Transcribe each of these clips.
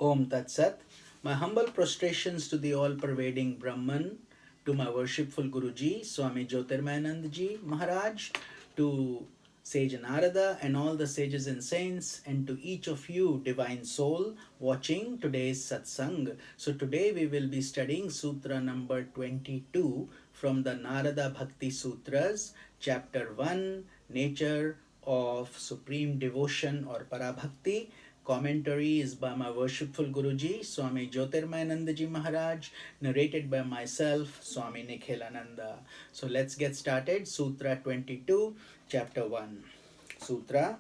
Om Tat Sat. My humble prostrations to the all-pervading Brahman, to my worshipful Guruji, Swami Jyotirmayanand Ji Maharaj, to Sage Narada and all the sages and saints, and to each of you, divine soul, watching today's satsang. So today we will be studying Sutra number 22 from the Narada Bhakti Sutras, chapter 1, Nature of Supreme Devotion or Parabhakti. Commentary is by my worshipful Guruji, Swami Jyotirmayananda Ji Maharaj, narrated by myself, Swami Nikhilananda. So let's get started. Sutra 22, Chapter 1. Sutra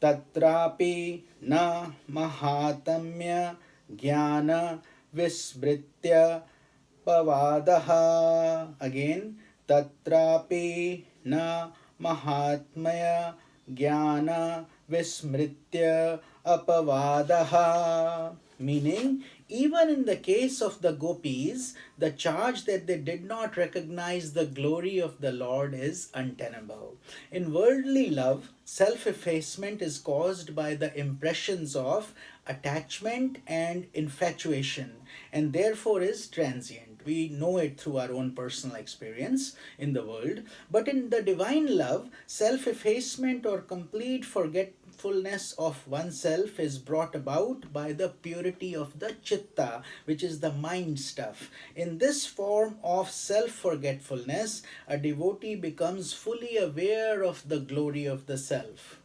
Tatrapi na mahatamya jnana vismritya pavadaha. Again, Tatrapi na mahatmaya jnana vismritya apavadaha. Meaning, even in the case of the gopis, the charge that they did not recognize the glory of the Lord is untenable. In worldly love, self-effacement is caused by the impressions of attachment and infatuation, and therefore is transient. We know it through our own personal experience in the world. But in the divine love, self-effacement or complete forgetfulness of oneself is brought about by the purity of the chitta, which is the mind stuff. In this form of self-forgetfulness, a devotee becomes fully aware of the glory of the self.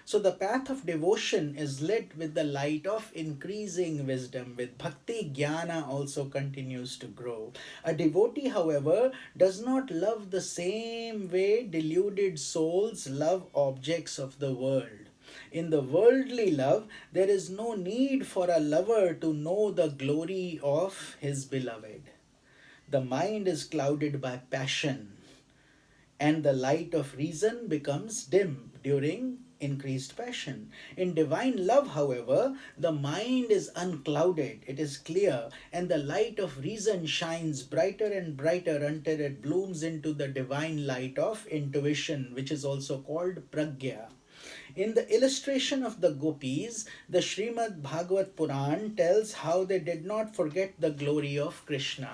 So the path of devotion is lit with the light of increasing wisdom. With bhakti, jnana also continues to grow. A devotee, however, does not love the same way deluded souls love objects of the world. In the worldly love, there is no need for a lover to know the glory of his beloved. The mind is clouded by passion, and the light of reason becomes dim during increased passion. In divine love, however, the mind is unclouded, it is clear, and the light of reason shines brighter and brighter until it blooms into the divine light of intuition, which is also called pragya. In the illustration of the gopis, the Srimad Bhagavat Puran tells how they did not forget the glory of Krishna.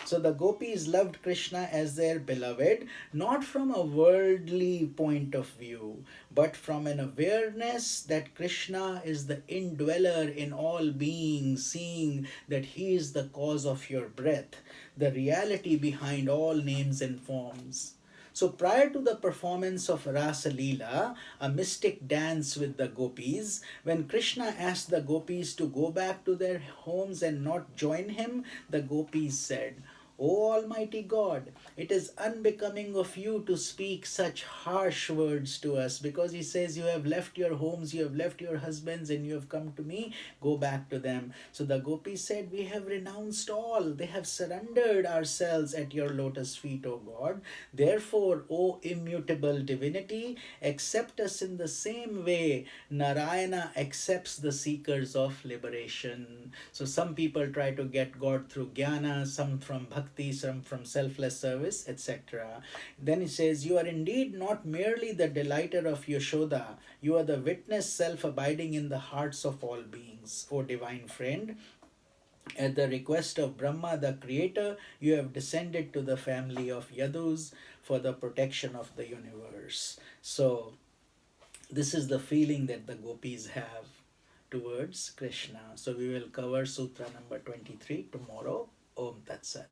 So the gopis loved Krishna as their beloved, not from a worldly point of view, but from an awareness that Krishna is the indweller in all beings, seeing that he is the cause of your breath, the reality behind all names and forms. So prior to the performance of Rasa Leela, a mystic dance with the gopis, when Krishna asked the gopis to go back to their homes and not join him, the gopis said, "O Almighty God, it is unbecoming of you to speak such harsh words to us," because he says, "You have left your homes, you have left your husbands, and you have come to me, go back to them." So the gopis said, "We have renounced all, they have surrendered ourselves at your lotus feet, O God. Therefore, O immutable divinity, accept us in the same way Narayana accepts the seekers of liberation." So some people try to get God through jnana, some from bhakti, some from selfless service, etc. Then he says, "You are indeed not merely the delighter of Yashoda, you are the witness self abiding in the hearts of all beings. O divine friend, at the request of Brahma, the creator, you have descended to the family of Yadus for the protection of the universe." So this is the feeling that the gopis have towards Krishna. So we will cover Sutra number 23 tomorrow. Om Tat Sat.